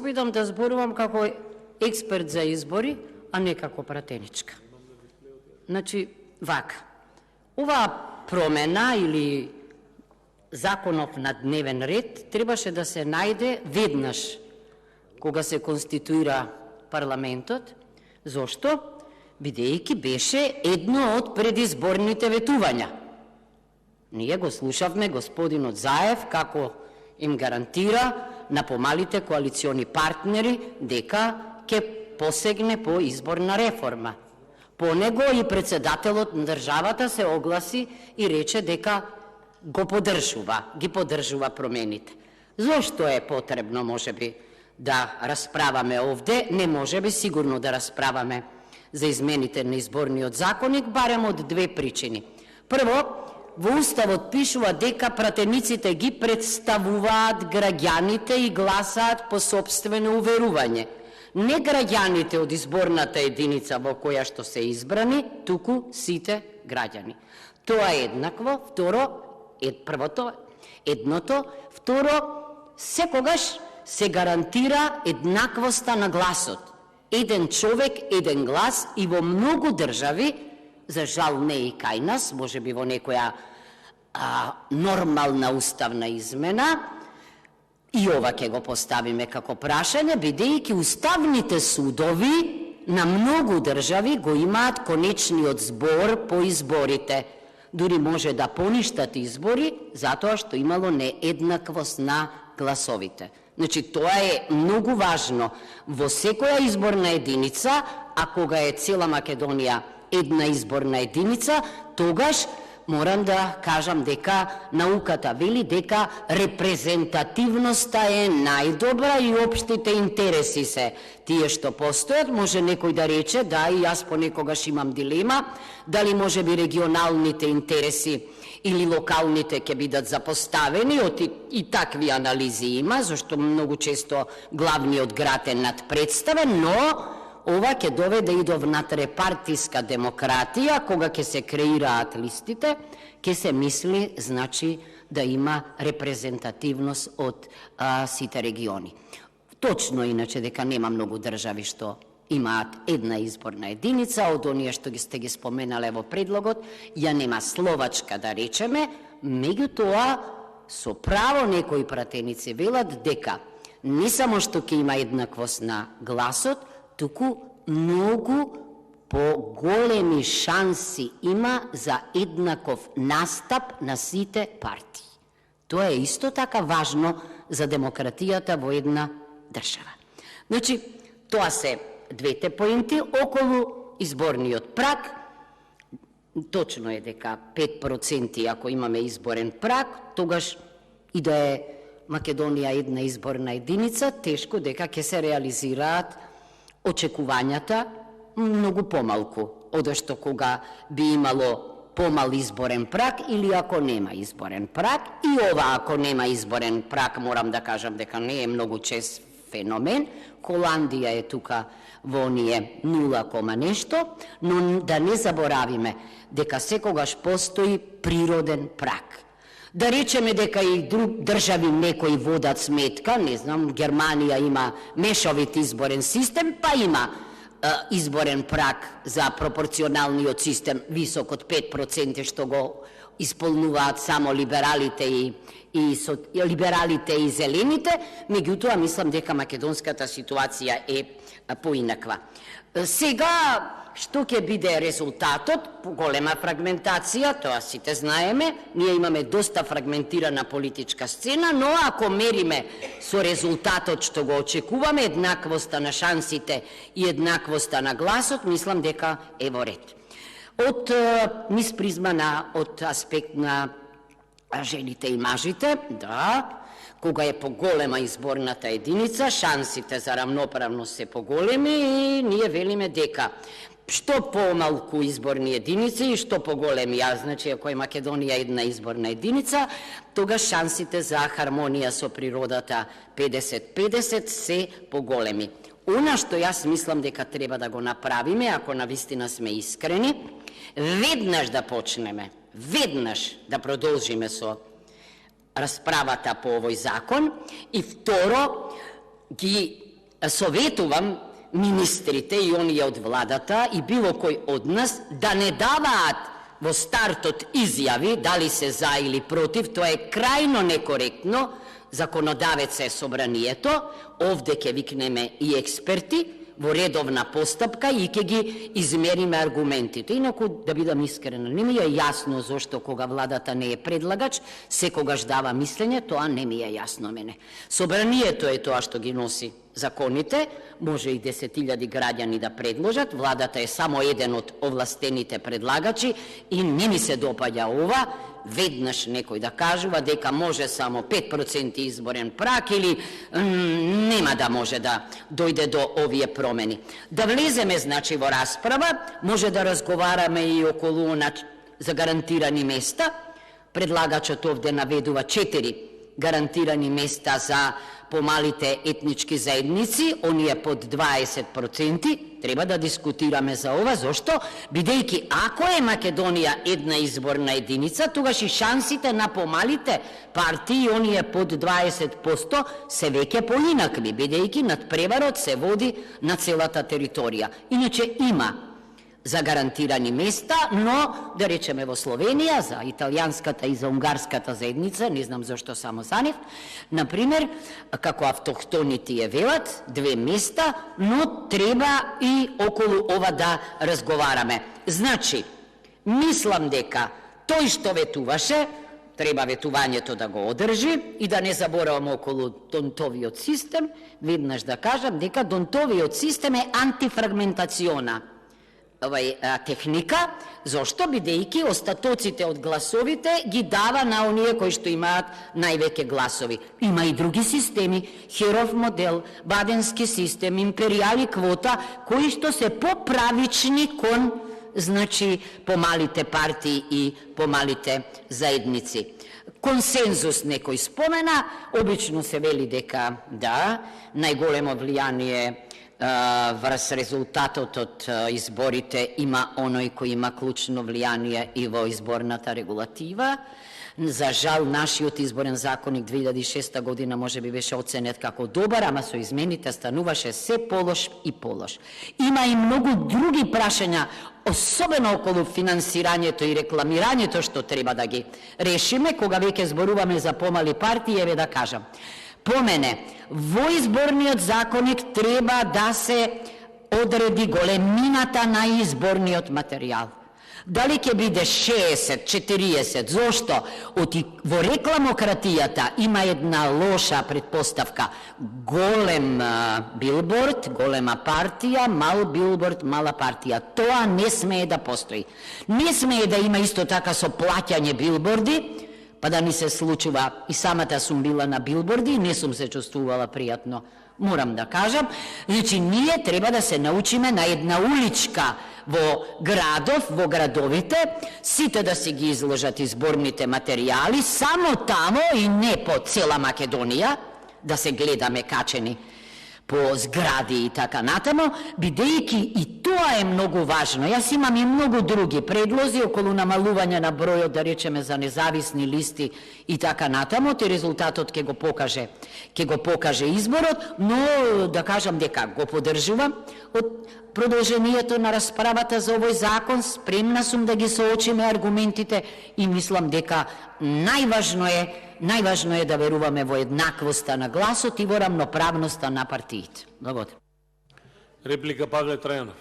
обидам да зборувам како експерт за избори, а не како пратеничка. Значи, вака. Оваа промена или законов на дневен ред требаше да се најде веднаш кога се конституира парламентот. Зошто? Бидејќи беше едно од предизборните ветувања. Ние го слушавме господинот Заев како им гарантира на помалите коалициони партнери дека ќе посегне по изборна реформа. По него и председателот на државата се огласи и рече дека ги поддржува промените. Зошто е потребно, можеби, да расправаме овде? Не можеби, сигурно да расправаме за измените на изборниот законник, барем од две причини. Прво, во Уставот пишува дека пратениците ги представуваат граѓаните и гласаат по сопствено уверување. Не граѓаните од изборната единица во која што се избрани, туку сите граѓани. Тоа е еднакво. Второ, секогаш се гарантира еднаквоста на гласот. Еден човек, еден глас, и во многу држави, за жал не и кај нас, може би во некоја нормална уставна измена, и ова ќе го поставиме како прашање, бидејќи уставните судови на многу држави го имаат конечниот збор по изборите. Дури може да поништат избори, затоа што имало нееднаквост на гласовите. Значи, тоа е многу важно. Во секоја изборна единица, а кога е цела Македонија една изборна единица, тогаш морам да кажам дека науката вели дека репрезентативноста е најдобра и општите интереси се тие што постојат. Може некој да рече, да, и јас понекогаш имам дилема, дали може би регионалните интереси или локалните ќе бидат запоставени, и такви анализи има, зашто многу често главниот град е надпредставен, но ова ќе доведе и до внатрепартиска демократија, кога ќе се креираат листите, ќе се мисли, значи, да има репрезентативност од сите региони. Точно иначе дека нема многу држави што имаат една изборна единица, од оние што сте ги споменале во предлогот, ја нема Словачка, да речеме, меѓутоа со право некои пратеници велат дека не само што ќе има еднаквост на гласот, туку многу поголеми шанси има за еднаков настап на сите партии. Тоа е исто така важно за демократијата во една држава. Значи, тоа се двете поинти околу изборниот праг. Точно е дека 5% ако имаме изборен праг, тогаш и да е Македонија една изборна единица, тешко дека ќе се реализираат очекувањата многу помалку, одошто кога би имало помал изборен праг или ако нема изборен праг. И ова ако нема изборен праг, морам да кажам дека не е многу чест феномен. Холандија е тука во оние 0, нешто, но да не заборавиме дека секогаш постои природен праг. Да речеме дека и држави некои водат сметка, не знам, Германија има мешовит изборен систем, па има изборен праг за пропорционалниот систем висок од 5%, што го исполнуваат само либералите и зелените, меѓутоа мислам дека македонската ситуација е поинаква. Сега, што ќе биде резултатот? Голема фрагментација, тоа сите знаеме, ние имаме доста фрагментирана политичка сцена, но ако мериме со резултатот што го очекуваме, еднаквоста на шансите и еднаквоста на гласот, мислам дека е во ред. Од низ призма од аспект на жените и мажите, да, кога е поголема изборната единица, шансите за рамноправност се поголеми и ние велиме дека што помалку изборни единици и што поголеми, значи ако е Македонија една изборна единица, тогаш шансите за хармонија со природата 50-50 се поголеми. Она што јас мислам дека треба да го направиме, ако навистина сме искрени, веднаш да почнеме, веднаш да продолжиме со расправата по овој закон и второ ги советувам министрите и оние од владата и било кој од нас да не даваат во стартот изјави дали се за или против. Тоа е крајно некоректно. Законодавец е собранието, овде ќе викнеме и експерти во редовна постапка и ќе ги измериме аргументите. Инаку, да бидам искрена, не ми е јасно зошто кога владата не е предлагач, секогаш дава мислење, тоа не ми е јасно мене. Собранието е тоа што ги носи законите, може и 10.000 граѓани да предложат, владата е само еден од овластените предлагачи и не ми се допаѓа ова, веднаш некој да кажува дека може само 5% изборен прак или нема да може да дојде до овие промени. Да влеземе, значи, во расправа, може да разговараме и околу за гарантирани места. Предлагачот овде наведува 4 гарантирани места за помалите етнички заедници, оние под 20%, треба да дискутираме за ова. Зошто? Бидејќи ако е Македонија една изборна единица, тогаш и шансите на помалите партии, оние под 20%, се веќе поинакви, бидејќи надпреварот се води на целата територија. Иначе има за гарантирани места, но, да речеме во Словенија, за италијанската и за унгарската заедница, не знам зашто само за нив, например, како автохтоните ја велат, 2 места, но треба и околу ова да разговараме. Значи, мислам дека тој што ветуваше, треба ветувањето да го одржи и да не забораваме околу Донтовиот систем, веднаш да кажам дека Донтовиот систем е антифрагментациона техника. Зошто? Бидејќи остатоците од гласовите ги дава на оние кои што имаат највеќе гласови. Има и други системи, Херов модел, Баденски систем, империјали квота, кои што се поправични кон, значи, помалите партии и помалите заедници. Консензус некој спомена, обично се вели дека да, најголемо влијание врз резултатот од изборите има оној кој има клучно влијание и во изборната регулатива. За жал, нашиот изборен законник 2006 година може би беше оценет како добар, ама со измените стануваше се полош и полош. Има и многу други прашања, особено околу финансирањето и рекламирањето, што треба да ги решиме, кога веќе зборуваме за помали партии. Еве да кажам. По мене, во изборниот законник треба да се одреди големината на изборниот материјал. Дали ќе биде 60, 40, зошто? Во рекламократијата има една лоша предпоставка. Голем билборд, голема партија, мал билборд, мала партија. Тоа не смее да постои. Не смее да има исто така со плаќање билборди, па да ни се случува, и самата сум била на билборди и не сум се чувствувала пријатно, морам да кажам. Значи, ние треба да се научиме на една уличка во градов, во градовите, сите да си ги изложат изборните материјали, само тамо и не по цела Македонија, да се гледаме качени по згради и така натамо, бидејќи и тоа е многу важно. Јас имам и многу други предлози околу намалување на бројот, да речеме, за независни листи и така натамо, и резултатот ќе го покаже изборот, но да кажам дека го поддржувам од продолжението на расправата за овој закон. Спремна сум да ги соочиме аргументите и мислам дека најважно е да веруваме во еднаквоста на гласот и во рамноправноста на партиите. Благодарам. Реплика Павле Трајанов.